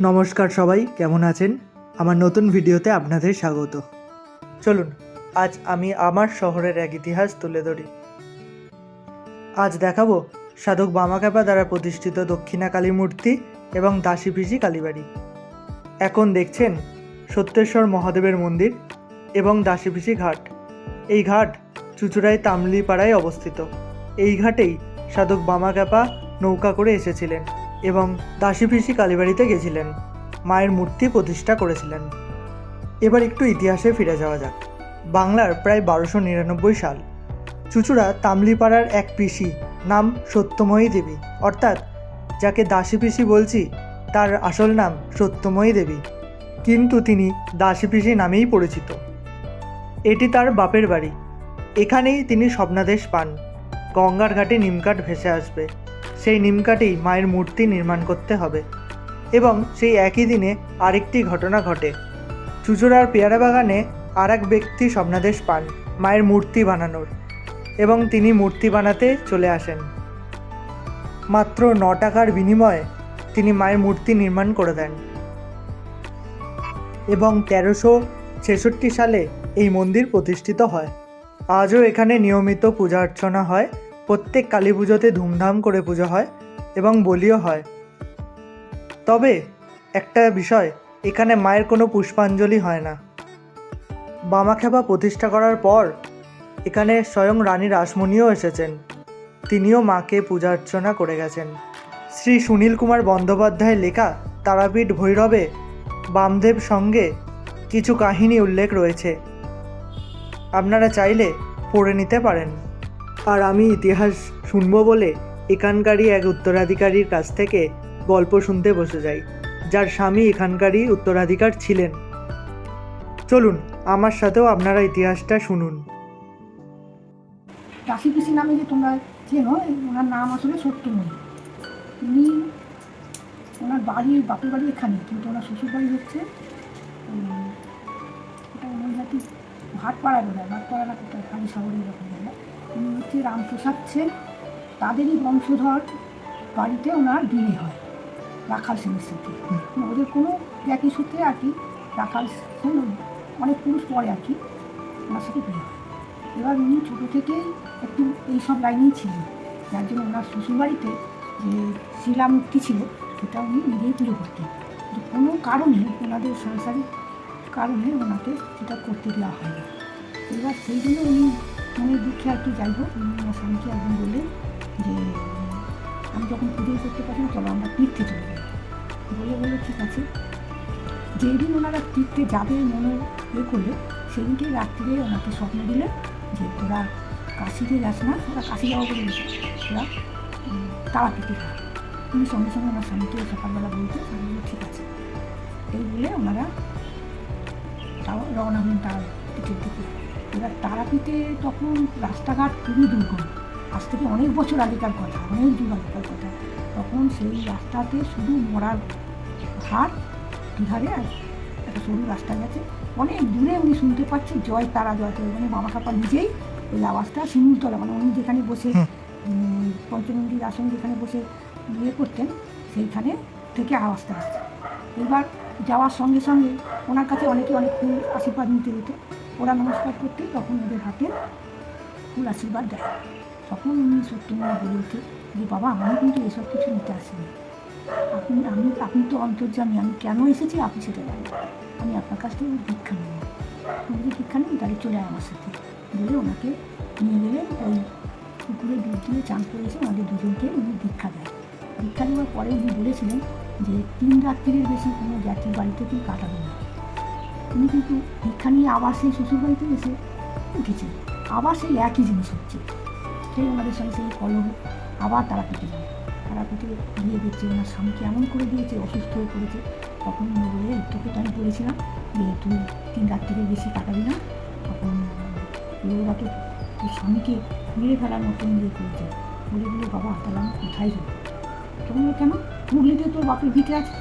নমস্কার সবাই, কেমন আছেন? আমার নতুন ভিডিওতে আপনাদের স্বাগত। চলুন আজ আমি আমার শহরের এক ইতিহাস তুলে ধরি। আজ দেখাবো সাধক বামাখ্যাপা দ্বারা প্রতিষ্ঠিত দক্ষিণা কালী মূর্তি এবং দাসীপিসি কালীবাড়ি। এখন দেখছেন সত্যেশ্বর মহাদেবের মন্দির এবং দাসীপিসি ঘাট। এই ঘাট চুঁচুড়ায় তামলিপাড়ায় অবস্থিত। এই ঘাটেই সাধক বামাখ্যাপা নৌকা করে এসেছিলেন এবং দাসীপিসি কালীবাড়িতে গেছিলেন, মায়ের মূর্তি প্রতিষ্ঠা করেছিলেন। এবার একটু ইতিহাসে ফিরে যাওয়া যাক। বাংলার প্রায় 1299 সাল চুঁচুড়া তামলিপাড়ার এক পিসি, নাম সত্যময়ী দেবী, অর্থাৎ যাকে দাসীপিসি বলছি তার আসল নাম সত্যময়ী দেবী, কিন্তু তিনি দাসীপিসি নামেই পরিচিত। এটি তার বাপের বাড়ি। এখানেই তিনি স্বপ্নাদেশ পান গঙ্গার ঘাটে নিমকাঠ ভেসে আসবে, সেই নিমকাঠেই মায়ের মূর্তি নির্মাণ করতে হবে। এবং সেই একই দিনে আরেকটি ঘটনা ঘটে। চুঁচুড়ার পেয়ারা বাগানে আর এক ব্যক্তি স্বপ্নাদেশ পান মায়ের মূর্তি বানানোর, এবং তিনি মূর্তি বানাতে চলে আসেন। মাত্র 9 টাকার বিনিময়ে তিনি মায়ের মূর্তি নির্মাণ করে দেন এবং 1366 সালে এই মন্দির প্রতিষ্ঠিত হয়। আজও এখানে নিয়মিত পূজা অর্চনা হয়। প্রত্যেক কালী পুজোতে ধুমধাম করে পুজো হয় এবং বলিও হয়। তবে একটা বিষয়, এখানে মায়ের কোনো পুষ্পাঞ্জলি হয় না। বামাখ্যাপা প্রতিষ্ঠা করার পর এখানে স্বয়ং রানী রাসমণিও এসেছেন, তিনিও মাকে পূজা অর্চনা করে গেছেন। শ্রী সুনীল কুমার বন্দ্যোপাধ্যায়ের লেখা তারাপীঠ ভৈরবে বামদেব সঙ্গে কিছু কাহিনী উল্লেখ রয়েছে, আপনারা চাইলে পড়ে নিতে পারেন। আর আমি ইতিহাস শুনবো বলে এখানকারই এক উত্তরাধিকারীর কাছ থেকে গল্প শুনতে বসে যাই, যার স্বামী এখানকারই উত্তরাধিকার ছিলেন। চলুন আমার সাথেও আপনারা ইতিহাসটা শুনুন। দাসীপিসি নামে যে তোমরা চেনো, ওনার নাম আসলে সত্যময়ী। উনি ওনার বাপের বাড়ি এখানে, কিন্তু ওনার শ্বশুর বাড়ি হচ্ছে এটা মহিলাটি ভাটপাড়া বলে, ভাটপাড়া না কোথায় খালি শহরে এরকম বলে। উনি হচ্ছে রামপ্রসাদ সেন, তাদেরই বংশধর বাড়িতে ওনার বিয়ে হয় রাখাল সেনের সাথে। ওদের কোনো একই সূত্রে আর কি রাখাল সেন অনেক পুরুষ পরে আর কি ওনার সাথে বিয়ে হয়। এবার উনি ছোটো থেকেই একটু এইসব লাইনেই ছিলেন, যার জন্য ওনার শ্বশুরবাড়িতে যে শিলামূর্তি ছিল সেটা উনি নিজেই পুজো করতেন। কিন্তু কোনো কারণে ওনাদের সাংসারিক কারণে ওনাকে সেটা করতে দেওয়া হয় না। এবার সেই জন্য উনি মনের দুঃখে আর কি, যাই হোক, উনি আমার স্বামীকে একদিন বললেন যে আমি যখন পুজোই করতে পারি না, চলো আমরা তীর্থে চলে যাই। বলে ঠিক আছে। যেই দিন ওনারা তীর্থে যাবে মনে করলে, সেদিনকে রাত্রিরে ওনাকে স্বপ্ন দিলে যে তোরা কাশিতে যাস না, ওরা কাশি যাওয়া বলে ওরা তারাপীঠে যায়। উনি সঙ্গে সঙ্গে ওনার স্বামীকে সকালবেলা বলতে, স্বামী বলে ঠিক আছে। এই বলে ওনারা রওনা হন তারাপীঠের দিকে। এবার তারাপীঠে তখন রাস্তাঘাট খুবই দুর্গম, আজ থেকে অনেক বছর আগেকার কথা, অনেক যুগ আগেকার কথা। তখন সেই রাস্তাতে শুধু মরার হাট, দুধারে একটা সরু রাস্তা গেছে। অনেক দূরে উনি শুনতে পাচ্ছেন জয় তারা জয় তারা, মানে বামাখ্যাপা নিজেই ওই আওয়াজটা শিমুলতলা, মানে উনি যেখানে বসে পঞ্চমন্দির আসন যেখানে বসে ইয়ে করতেন সেইখানে থেকে আওয়াজটা আসছে। এবার যাওয়ার সঙ্গে সঙ্গে ওনার কাছে অনেকে অনেক ফুল আশীর্বাদ নিতে যেত। ওরা নমস্কার করতেই তখন ওদের হাতে ফুল আশীর্বাদ দেয়। তখন উনি সত্যময় বলে ওঠে যে বাবা, আমি কিন্তু এসব কিছু নিতে আসিনি, আপনি তো অন্তর্যামী, আমি কেন এসেছি আপনি সেটা জানেন, আমি আপনার কাছ থেকে দীক্ষা নেব। যদি দীক্ষা নেন তাহলে চলে আয় আমার সাথে বলে ওনাকে নিয়ে গেলেন। ওই পুকুরে ডুব দিয়ে চান করে এসে ওনাদের দুজনকে উনি দীক্ষা দেয়। দীক্ষা দেওয়ার পরে উনি বলেছিলেন যে 3 রাত্রির বেশি কোনো জাতির বাড়িতে কি কাটাবে না। উনি কিন্তু দীক্ষা নিয়ে আবার সেই শ্বশুরবাড়িতে এসে উঠেছেন, আবার সেই একই জিনিস হচ্ছে। সেই ওনাদের সঙ্গে সেই কলহ, আবার তারাপীঠে যায়। তারাপীঠে গিয়ে দেখছে ওনার স্বামীকে এমন করে দিয়েছে, অসুস্থ হয়ে পড়েছে। তখন উনি বলে, তোকে তো আমি বলেছিলাম যে তুই 3 রাত্রির বেশি কাটাবি না, তখন ওরা তো তোর স্বামীকে মেরে ফেলার মতন ইয়ে করেছে। বলে বাবা তাহলে আমি কোথায় যাবো? তখন কেন, হুগলিতে তোর বাপের ভিটে আছে,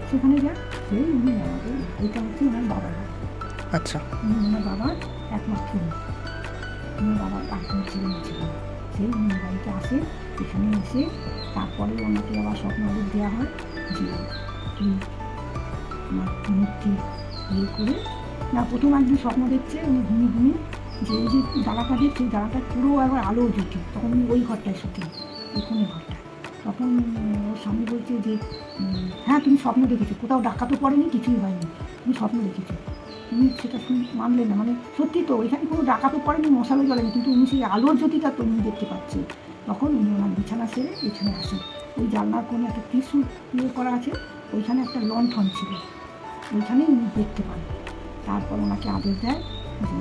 সেখানে যা। সেই উনি আমাদের, এটা হচ্ছে ওনার বাবার বাড়ি। আচ্ছা, উনি ওনার বাবার একমাত্র মেয়ে, ওনার বাবার একজন ছিলেন ছিল। সেই উনি বাড়িতে আসে, এখানে এসে তারপরে ওনাকে আবার স্বপ্নাদেশ দেওয়া হয় যে এই আমার মূর্তি ইয়ে করে না, প্রথম একদিন স্বপ্ন দেখছে উনি ঘুমিয়ে ঘুমিয়ে যে এই যে জ্বালাটা দেখছে ওই জ্বালাটা পুরো একবার আলো জ্যোতি, তখন উনি ওই ঘরটায় শুতে, ওই কোণে ঘরটায়। তখন ওর স্বামী বলছে যে হ্যাঁ তুমি স্বপ্ন দেখেছো, কোথাও ডাকা তো পড়েনি, কিছুই হয়নি, তুমি স্বপ্ন দেখেছো। উনি সেটা মানলেন না, মানে সত্যি তো এখানে কোনো ডাকা তো পড়েনি, মশালও জ্বলেনি, কিন্তু উনি সেই আলোর জ্যোতিটা তো উনি দেখতে পাচ্ছে। তখন উনি ওনার বিছানা সেরে এখানে আসেন, ওই জানলার কোণে একটা ত্রিশূল ইয়ে করা আছে, ওইখানে একটা লণ্ঠন ছিল, ওইখানেই উনি দেখতে পান। তারপর ওনাকে আদেশ দেয় যে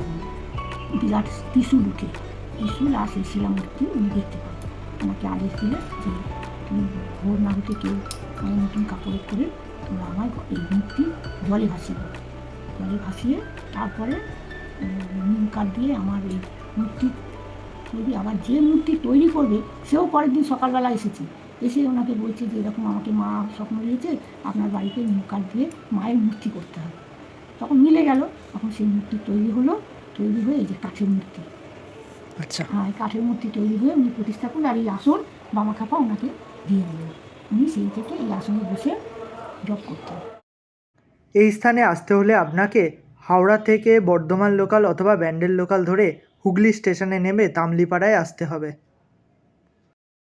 বিরাট ত্রিশূল উঠে, ত্রিশূল আর সেই শিলামূর্তি উনি দেখতে পান। ওনাকে আদেশ দিলে যে তুমি ভোর না হতে কেউ আমার নতুন কাপড়ে করে তোমরা আমার এই মূর্তি জলে ভাসিয়ে দাও। জলে ভাসিয়ে তারপরে নিম কাঠ দিয়ে আমার এই মূর্তি তৈরি, আবার যে মূর্তি তৈরি করবে সেও পরের দিন সকালবেলা এসেছে, এসে ওনাকে বলছে যে এরকম আমাকে মা স্বপ্ন দিয়েছে আপনার বাড়িতে নিম কাঠ দিয়ে মায়ের মূর্তি করতে হবে। তখন মিলে গেল, তখন সেই মূর্তি তৈরি হলো, তৈরি হয়ে এই যে কাঠের মূর্তি। আচ্ছা, হ্যাঁ, এই কাঠের মূর্তি তৈরি হয়ে উনি প্রতিষ্ঠা করলে, আর এই আসন বামা খাপা ওনাকে দিয়ে দিলেন। উনি সেই থেকে এই আসনে বসে জব করতেন। এই স্থানে আসতে হলে আপনাকে হাওড়া থেকে বর্ধমান লোকাল অথবা ব্যান্ডেল লোকাল ধরে হুগলি স্টেশনে নেমে তামলিপাড়ায় আসতে হবে।